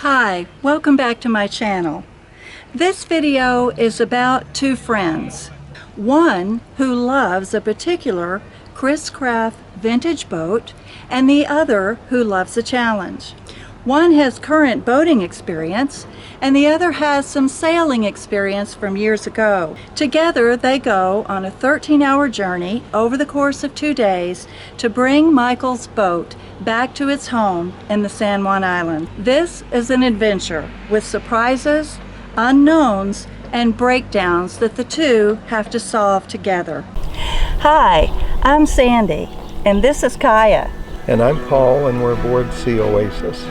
Hi, welcome back to my channel. This video is about two friends. One who loves a particular Chris Craft vintage boat and the other who loves a challenge. One has current boating experience and the other has some sailing experience from years ago. Together they go on a 13-hour journey over the course of 2 days to bring Michael's boat back to its home in the San Juan Islands. This is an adventure with surprises, unknowns, and breakdowns that the two have to solve together. Hi, I'm Sandy, and this is Kaya. And I'm Paul, and we're aboard Sea Oasis.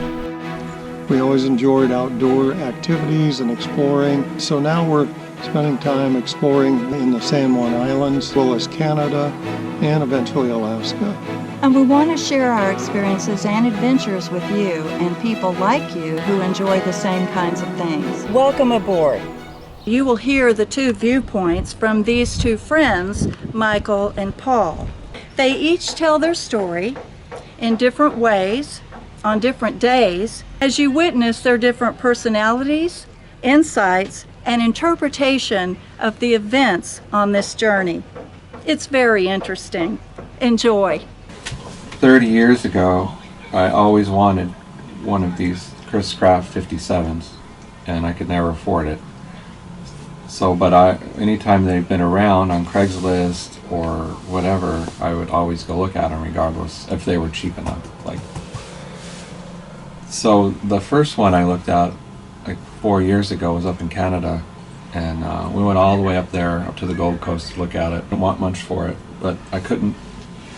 We always enjoyed outdoor activities and exploring, so now we're spending time exploring in the San Juan Islands, as well as Canada, and eventually Alaska. And we want to share our experiences and adventures with you and people like you who enjoy the same kinds of things. Welcome aboard. You will hear the two viewpoints from these two friends, Michael and Paul. They each tell their story in different ways, on different days, as you witness their different personalities, insights, and interpretation of the events on this journey. It's very interesting. Enjoy. 30 years ago, I always wanted one of these Chris Craft 57s, and I could never afford it. So, anytime they've been around on Craigslist or whatever, I would always go look at them regardless if they were cheap enough. So the first one I looked at 4 years ago was up in Canada, and we went all the way up there, up to the Gold Coast to look at it. I didn't want much for it, but I couldn't.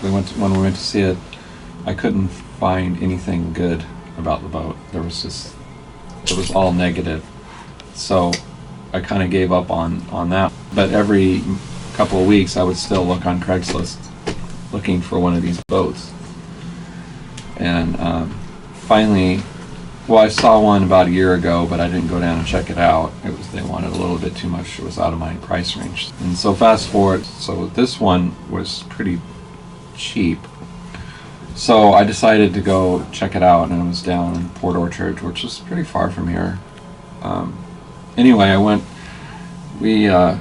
When we went to see it, I couldn't find anything good about the boat. It was all negative. So I kind of gave up on that. But every couple of weeks I would still look on Craigslist looking for one of these boats. And finally, I saw one about a year ago, but I didn't go down and check it out. They wanted a little bit too much. It was out of my price range. And so fast forward, so this one was pretty cheap. So I decided to go check it out, and it was down in Port Orchard, which was pretty far from here. Anyway, I went. We had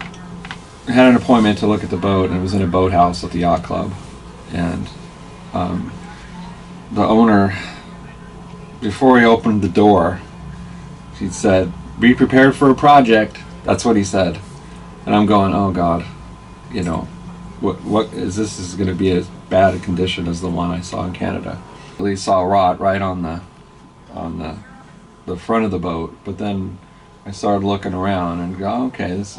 an appointment to look at the boat, and it was in a boathouse at the yacht club. And the owner, before he opened the door, he said, "Be prepared for a project." That's what he said. And I'm going, oh God, what is this? Is going to be as bad a condition as the one I saw in Canada. We saw rot right on the front of the boat, but then I started looking around and go, okay, this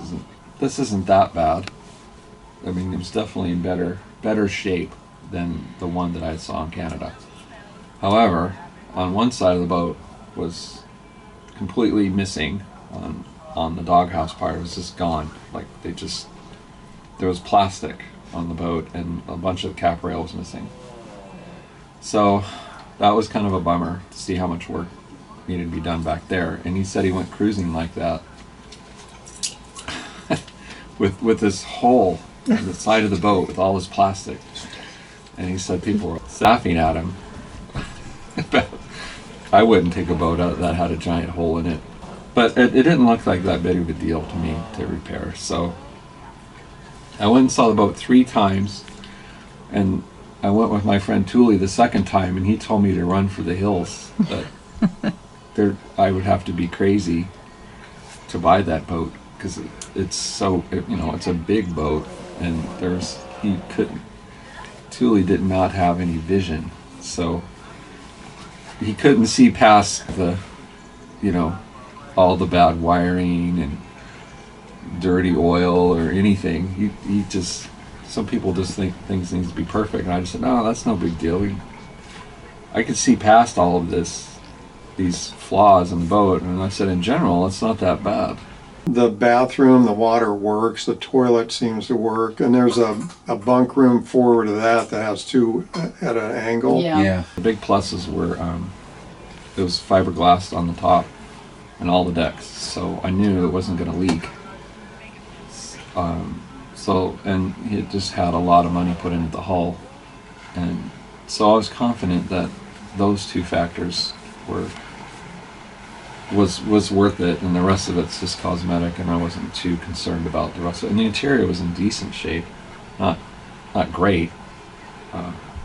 isn't that bad. I mean, it was definitely in better shape than the one that I saw in Canada. However, on one side of the boat was completely missing. On the doghouse part, it was just gone. There was plastic on the boat, and a bunch of cap rail was missing. So that was kind of a bummer to see how much work needed to be done back there. And he said he went cruising like that with this hole in the side of the boat with all this plastic. And he said people were laughing at him. I wouldn't take a boat out that had a giant hole in it. But it didn't look like that big of a deal to me to repair. So I went and saw the boat 3 times, and I went with my friend Thule the second time, and he told me to run for the hills. But I would have to be crazy to buy that boat, because it's a big boat, and Thule did not have any vision, so he couldn't see past all the bad wiring and dirty oil or anything. Some people just think things need to be perfect, and I just said, no, that's no big deal. I could see past all of these flaws in the boat, and I said, in general, it's not that bad. The bathroom, the water works, the toilet seems to work, and there's a bunk room forward of that has 2 at an angle. Yeah. The big pluses were it was fiberglass on the top and all the decks, so I knew it wasn't going to leak. And he had just had a lot of money put into the hull, and so I was confident that those 2 factors were was worth it, and the rest of it's just cosmetic, and I wasn't too concerned about the rest of it. And the interior was in decent shape, not great,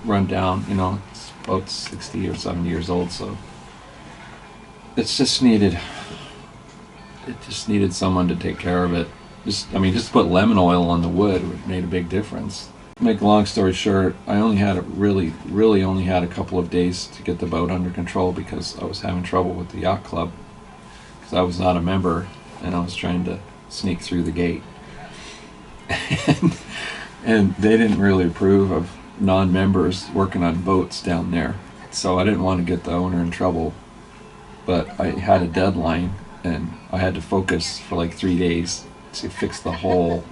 run down. You know, it's about 60 or 70 years old, so it's just needed. It just needed someone to take care of it. Just put lemon oil on the wood made a big difference. To make a long story short, I only had really only had a couple of days to get the boat under control because I was having trouble with the yacht club because I was not a member and I was trying to sneak through the gate. and they didn't really approve of non-members working on boats down there. So I didn't want to get the owner in trouble, but I had a deadline and I had to focus for like 3 days to fix the hull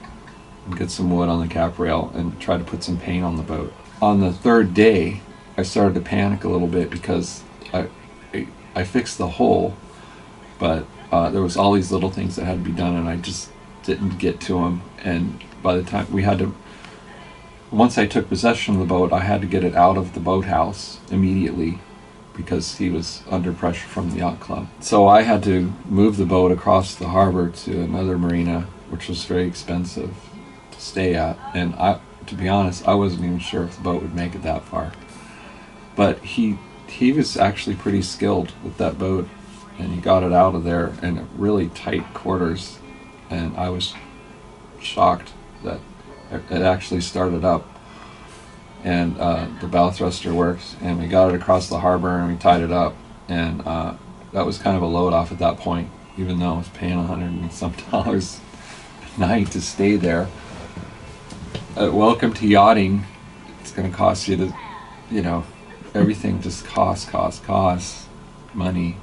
and get some wood on the cap rail and try to put some paint on the boat. On the third day, I started to panic a little bit because I fixed the hull, but there was all these little things that had to be done and I just didn't get to them. And by the time once I took possession of the boat, I had to get it out of the boathouse immediately because he was under pressure from the yacht club. So I had to move the boat across the harbor to another marina, which was very expensive to stay at. And to be honest, I wasn't even sure if the boat would make it that far. But he was actually pretty skilled with that boat, and he got it out of there in really tight quarters. And I was shocked that it actually started up. And the bow thruster worked, and we got it across the harbor and we tied it up, and that was kind of a load off at that point, even though I was paying $100 and some a night to stay there. Welcome to yachting. It's going to cost you to, everything just costs money,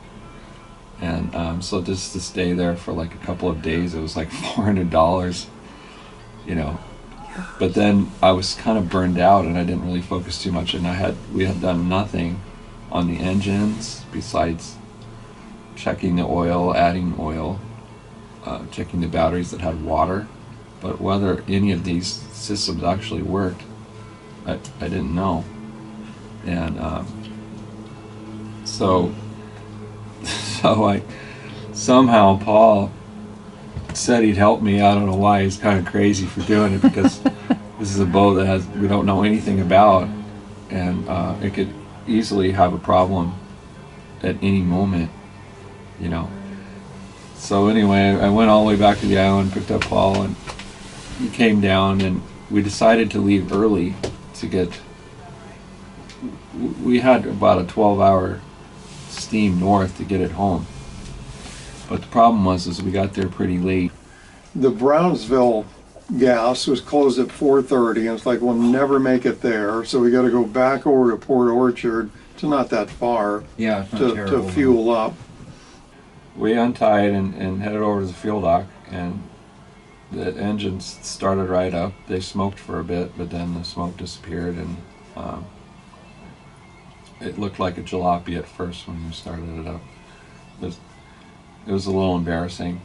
and so just to stay there for like a couple of days, it was like $400, But then I was kind of burned out and I didn't really focus too much, and we had done nothing on the engines besides checking the oil, adding oil, checking the batteries that had water. But whether any of these systems actually worked, I didn't know. And so somehow Paul said he'd help me. I don't know why. He's kind of crazy for doing it because this is a boat that we don't know anything about, and it could easily have a problem at any moment, So anyway, I went all the way back to the island, picked up Paul, and he came down, and we decided to leave early we had about a 12-hour steam north to get it home. But the problem was we got there pretty late. The Brownsville gas was closed at 4:30, and it's like we'll never make it there, so we got to go back over to Port Orchard. It's not that far. Yeah, it's not terrible, to fuel up. We untied and headed over to the fuel dock, and the engines started right up. They smoked for a bit, but then the smoke disappeared, and it looked like a jalopy at first when we started it up. It was a little embarrassing,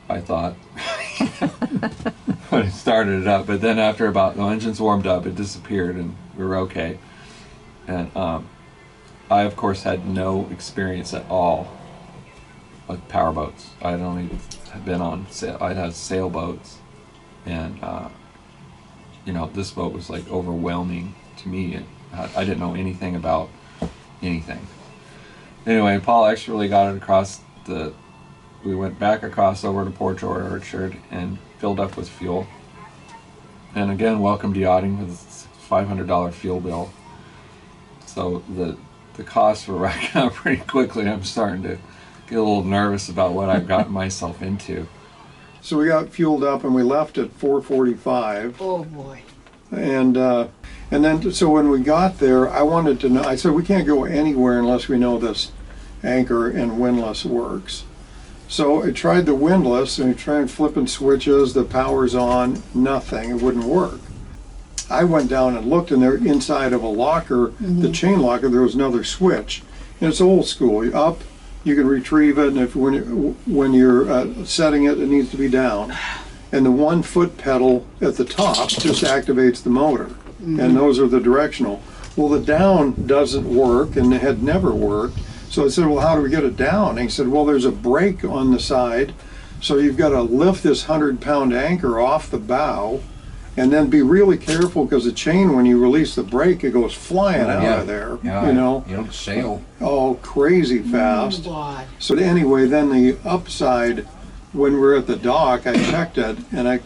I thought, when it started it up. But then after the engines warmed up, it disappeared and we were okay. And I, of course, had no experience at all with powerboats. I'd only been I'd had sailboats. And, this boat was like overwhelming to me. I didn't know anything about anything. Anyway, Paul actually got it across we went back across over to Port Orchard and filled up with fuel. And again, welcome to yachting with a $500 fuel bill. So the costs were racking up pretty quickly. I'm starting to get a little nervous about what I've gotten myself into. So we got fueled up and we left at 4:45. Oh boy. And then, so when we got there, I wanted to know, I said, we can't go anywhere unless we know this anchor and windlass works. So I tried the windlass and I tried flipping switches, the power's on, nothing, it wouldn't work. I went down and looked, and there inside of a locker, the chain locker, there was another switch. And it's old school. You're up, you can retrieve it, and when you're setting it, it needs to be down. And the 1 foot pedal at the top just activates the motor. And those are the directional. Well, the down doesn't work, and it had never worked. So I said, well, how do we get it down? And he said, well, there's a brake on the side, so you've got to lift this 100-pound anchor off the bow, and then be really careful, because the chain, when you release the brake, it goes flying out of there. Yeah, you know, you don't sail. Oh, crazy fast. God. So anyway, then the upside, when we're at the dock, I checked it, and I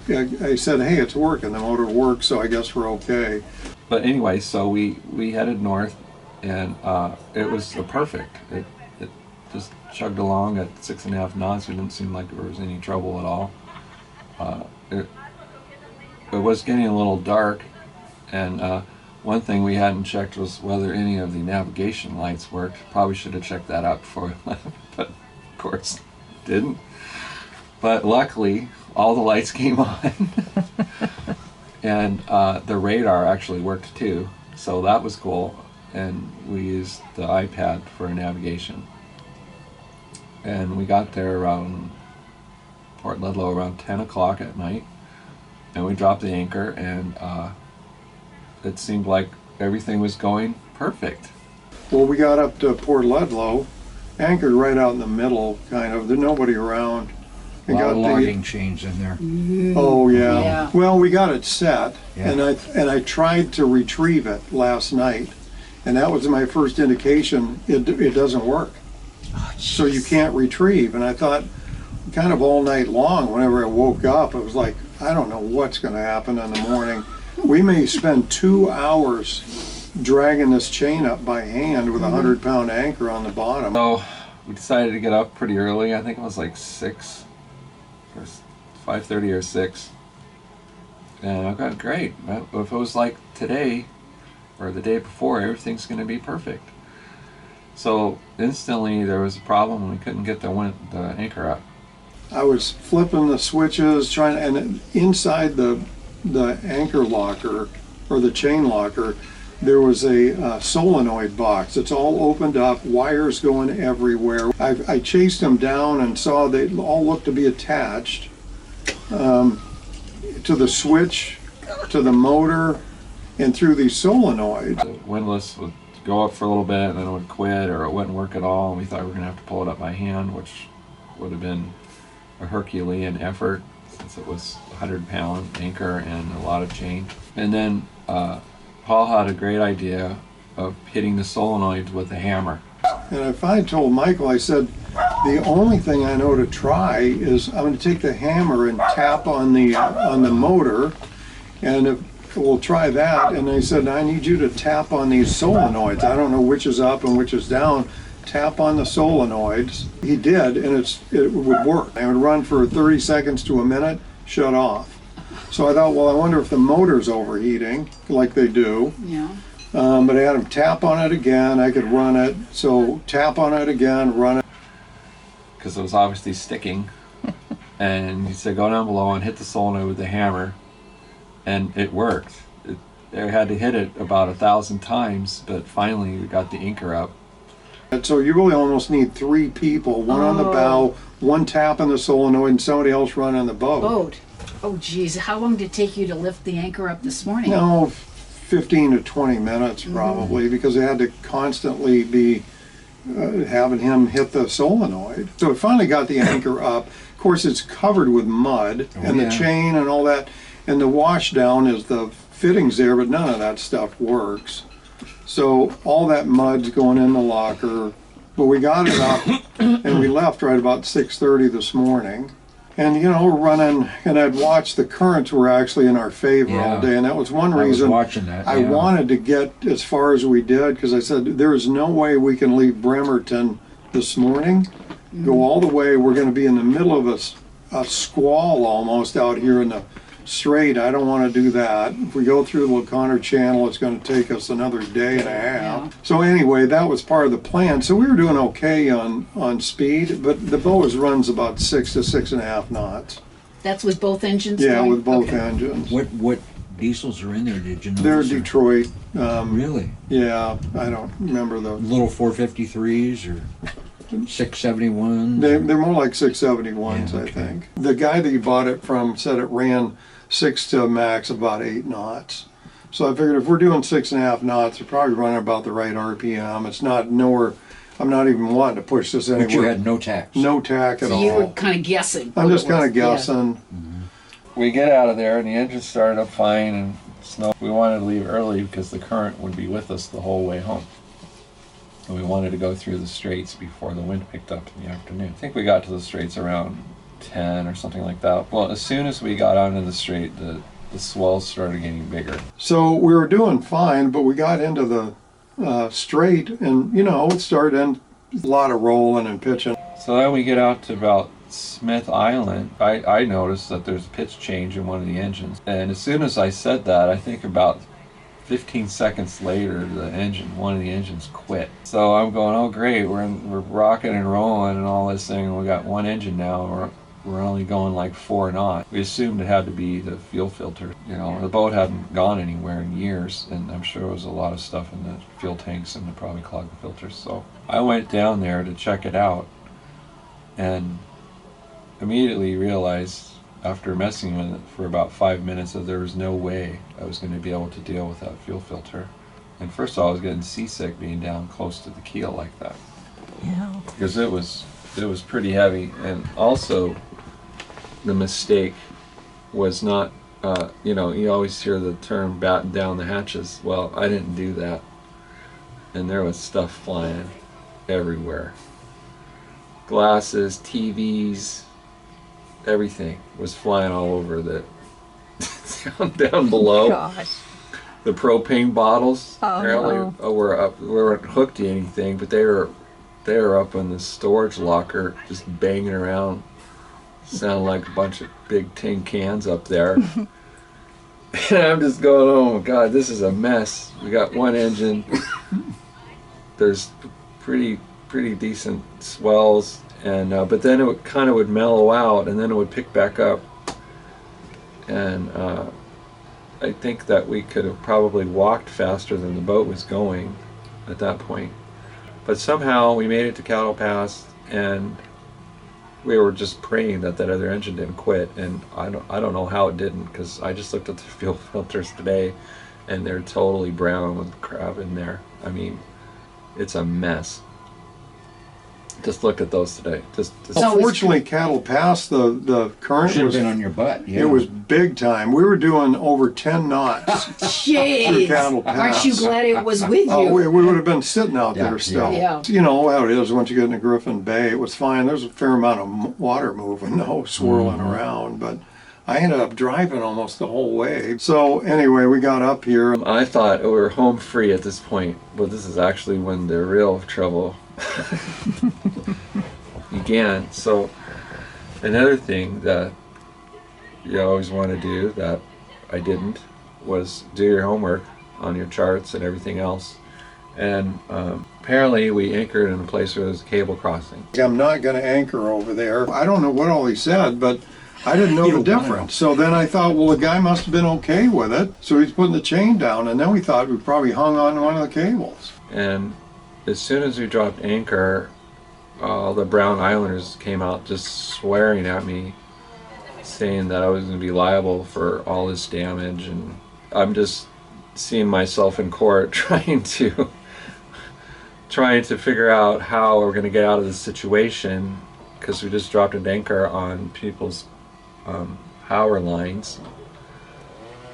said, hey, it's working. The motor works, so I guess we're okay. But anyway, so we headed north, and it was perfect. It just chugged along at 6.5 knots. It didn't seem like there was any trouble at all. It was getting a little dark, and one thing we hadn't checked was whether any of the navigation lights worked. Probably should have checked that out before we left, but of course didn't. But luckily, all the lights came on, and the radar actually worked too, so that was cool. And we used the iPad for navigation. And we got there around Port Ludlow around 10 o'clock at night, and we dropped the anchor, and it seemed like everything was going perfect. Well, we got up to Port Ludlow, anchored right out in the middle, kind of. There's nobody around. A lot of logging chains in there. Oh yeah. Yeah. Well, we got it set, Yeah. and I tried to retrieve it last night, and that was my first indication it doesn't work. So you can't retrieve. And I thought, kind of all night long, whenever I woke up, it was like, I don't know what's going to happen in the morning. We may spend 2 hours dragging this chain up by hand with a 100-pound anchor on the bottom. So we decided to get up pretty early. I think it was like 6 or 5:30 or 6. And I got great. If it was like today or the day before, everything's going to be perfect. So instantly there was a problem, and we couldn't get the anchor up. I was flipping the switches, and inside the anchor locker, or the chain locker, there was a solenoid box. It's all opened up, wires going everywhere. I chased them down and saw they all looked to be attached to the switch, to the motor, and through these solenoids. The windlass would go up for a little bit, and then it would quit, or it wouldn't work at all, and we thought we were going to have to pull it up by hand, which would have been a Herculean effort, since it was a 100-pound anchor and a lot of chain. And then Paul had a great idea of hitting the solenoids with a hammer. And I finally told Michael, I said, the only thing I know to try is I'm going to take the hammer and tap on the motor, and we'll try that. And I said, I need you to tap on these solenoids. I don't know which is up and which is down. Tap on the solenoids. He did, and it would work. It would run for 30 seconds to a minute, shut off. So I thought, well, I wonder if the motor's overheating, like they do. Yeah. But I had him tap on it again. I could run it. So tap on it again, run it. Because it was obviously sticking. And he said, go down below and hit the solenoid with the hammer. And it worked. They had to hit it about 1,000 times, but finally we got the anchor up. And so you really almost need 3 people, one on the bow, one tapping the solenoid, and somebody else running the boat. Boat. Oh, geez. How long did it take you to lift the anchor up this morning? No, 15 to 20 minutes probably, because they had to constantly be having him hit the solenoid. So it finally got the anchor up. Of course, it's covered with mud and the chain and all that. And the wash down is the fittings there, but none of that stuff works. So all that mud's going in the locker. But we got it up, and we left right about 6:30 this morning. And you know, we're running, and I'd watched the currents were actually in our favor all day, and that was one reason I was watching that. I wanted to get as far as we did, because I said there is no way we can leave Bremerton this morning, go all the way. We're going to be in the middle of a squall almost out here in the Strait. I don't want to do that. If we go through the LeConner Channel, it's going to take us another day and a half. Yeah. So anyway, that was part of the plan. So we were doing okay on speed, but the boat runs about 6 to 6.5 knots. That's with both engines Yeah, going? with both Okay. engines. What diesels are in there? Did you know? They're Detroit. Really? Yeah, I don't remember the. Little 453s or 671s? They're more like 671s, Yeah, I okay. think. The guy that you bought it from said it ran 6 to max about 8 knots. So I figured if we're doing 6.5 knots, we're probably running about the right RPM. It's not nowhere I'm not even wanting to push this anywhere. But you had no tax. No tack at So you were all. kind of guessing. I'm what just it was. kind of Yeah. guessing. We get out of there and the engine started up fine and snow. We wanted to leave early because the current would be with us the whole way home. And we wanted to go through the straits before the wind picked up in the afternoon. I think we got to the straits around 10 or something like that. Well, as soon as we got onto the strait, the swells started getting bigger. So we were doing fine, but we got into the strait, and you know, it started in a lot of rolling and pitching. So then we get out to about Smith Island. I noticed that there's a pitch change in one of the engines. And as soon as I said that, I think about 15 seconds later, one of the engines quit. So I'm going, oh great, we're rocking and rolling and all this thing. And we got one engine now, and we're only going like 4 knots. We assumed it had to be the fuel filter. You know, the boat hadn't gone anywhere in years, and I'm sure there was a lot of stuff in the fuel tanks and it probably clogged the filters. So I went down there to check it out, and immediately realized after messing with it for about 5 minutes that there was no way I was going to be able to deal with that fuel filter. And first of all, I was getting seasick being down close to the keel like that. Yeah. Because it was pretty heavy, and also the mistake was not, you know, you always hear the term batten down the hatches. Well, I didn't do that, and there was stuff flying everywhere. Glasses, TVs, everything was flying all over the down below. Gosh. The propane bottles Oh, apparently weren't hooked to anything, but they were up in the storage locker just banging around. Sound like a bunch of big tin cans up there. And I'm just going, oh my God, this is a mess. We got one engine. There's pretty decent swells, and but then it would mellow out, and then it would pick back up. And I think that we could have probably walked faster than the boat was going at that point. But somehow we made it to Cattle Pass, and we were just praying that other engine didn't quit. And I don't know how it didn't, because I just looked at the fuel filters today, and they're totally brown with crap in there. I mean, it's a mess. Just looked at those today. Just Fortunately, Cattle Pass, the current Should have was, been on your butt. Yeah. it was big time. We were doing over 10 knots. Jeez. Cattle Aren't you Pass. glad it was with you? Oh, we would have been sitting out Yeah, there still. yeah. You know how it is once you get into Griffin Bay. It was fine. There's a fair amount of water moving, though, swirling around. But I ended up driving almost the whole way. So anyway, we got up here. I thought we were home free at this point, but this is actually when the real trouble began. So another thing that you always want to do that I didn't was do your homework on your charts and everything else. And apparently we anchored in a place where there's a cable crossing. I'm not going to anchor over there. I don't know what all he said, but I didn't know the difference. So then I thought, well, the guy must have been okay with it. So he's putting the chain down, and then we thought we probably hung on to one of the cables. And as soon as we dropped anchor, all the Brown Islanders came out just swearing at me, saying that I was going to be liable for all this damage. And I'm just seeing myself in court trying to figure out how we're going to get out of this situation, because we just dropped an anchor on people's power lines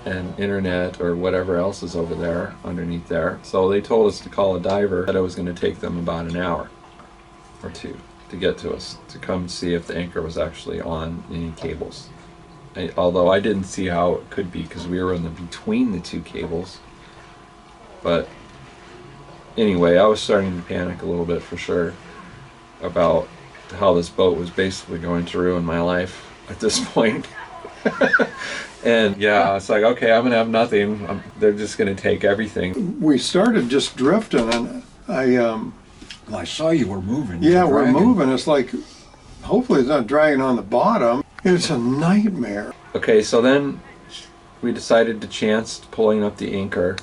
and internet or whatever else is over there underneath there. So they told us to call a diver, that it was going to take them about an hour or two to get to us, to come see if the anchor was actually on any cables. Although I didn't see how it could be, because we were in between the two cables. But anyway, I was starting to panic a little bit for sure about how this boat was basically going to ruin my life at this point. And yeah, it's like, okay, I'm gonna have nothing. They're just gonna take everything. We started just drifting, and Well, I saw you were moving. yeah, You were we're dragging. moving. It's like, hopefully it's not dragging on the bottom. It's a nightmare. Okay, so then we decided to chance pulling up the anchor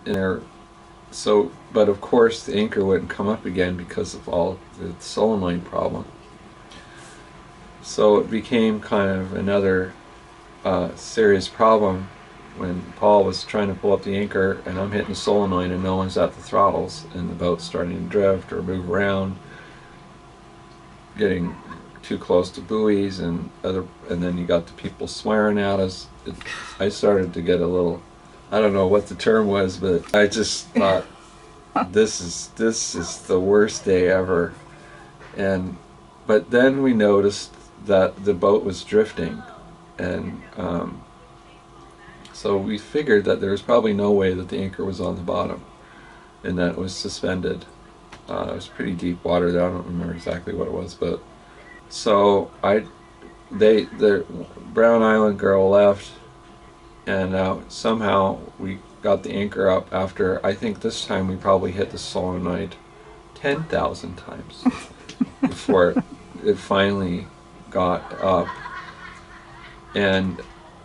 in there. So, but of course the anchor wouldn't come up again because of all the solenoid problem. So it became kind of another serious problem when Paul was trying to pull up the anchor and I'm hitting the solenoid and no one's at the throttles and the boat's starting to drift or move around, getting too close to buoys and then you got the people swearing at us. I started to get a little, I don't know what the term was, but I just thought this is the worst day ever. But then we noticed that the boat was drifting, and so we figured that there was probably no way that the anchor was on the bottom and that it was suspended. It was pretty deep water there. I don't remember exactly what it was, but so the Brown Island girl left, and somehow we got the anchor up after, I think this time we probably hit the solenoid 10,000 times before it finally got up. And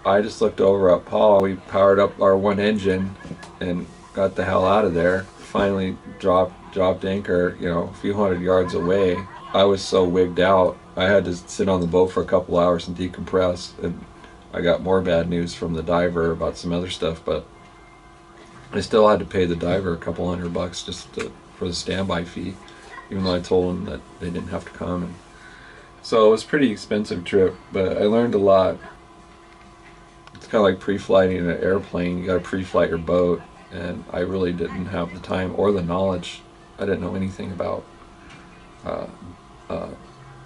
I just looked over at Paul. We powered up our one engine and got the hell out of there. Finally dropped anchor, a few hundred yards away. I was so wigged out, I had to sit on the boat for a couple hours and decompress. And I got more bad news from the diver about some other stuff, but I still had to pay the diver a couple $100 just for the standby fee, even though I told them that they didn't have to come. And so it was a pretty expensive trip, but I learned a lot. It's kind of like pre-flighting an airplane. You got to pre-flight your boat, and I really didn't have the time or the knowledge. I didn't know anything about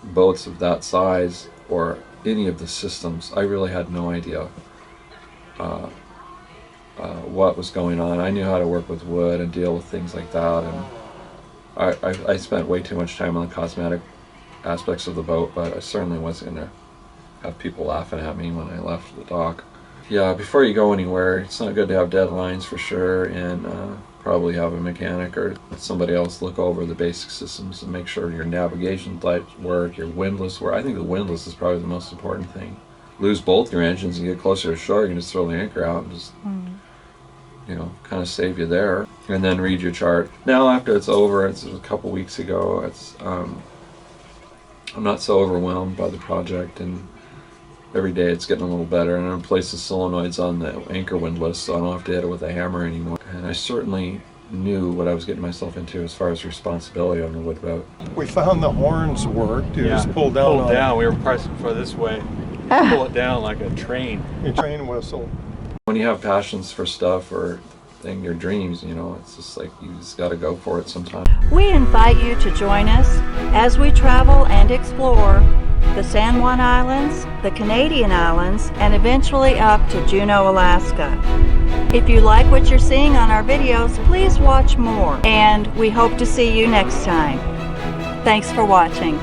boats of that size or any of the systems. I really had no idea what was going on. I knew how to work with wood and deal with things like that, and I spent way too much time on the cosmetic aspects of the boat, but I certainly wasn't going to have people laughing at me when I left the dock. Yeah, before you go anywhere, it's not good to have deadlines for sure, and probably have a mechanic or somebody else look over the basic systems and make sure your navigation lights work, your windlass work. I think the windlass is probably the most important thing. Lose both your engines and get closer to shore, you can just throw the anchor out and just kind of save you there. And then read your chart. Now after it's over, it's a couple weeks ago, I'm not so overwhelmed by the project, and every day it's getting a little better, and I replaced the solenoids on the anchor windlass, so I don't have to hit it with a hammer anymore. And I certainly knew what I was getting myself into as far as responsibility on the wood boat. We found the horns worked. You just pull down Pull on down. We were pressing for this way. Pull it down like a train. your train whistle. When you have passions for stuff or your dreams, it's just like you just got to go for it sometimes. We invite you to join us as we travel and explore the San Juan Islands, the Canadian Islands, and eventually up to Juneau, Alaska. If you like what you're seeing on our videos, please watch more, and we hope to see you next time. Thanks for watching.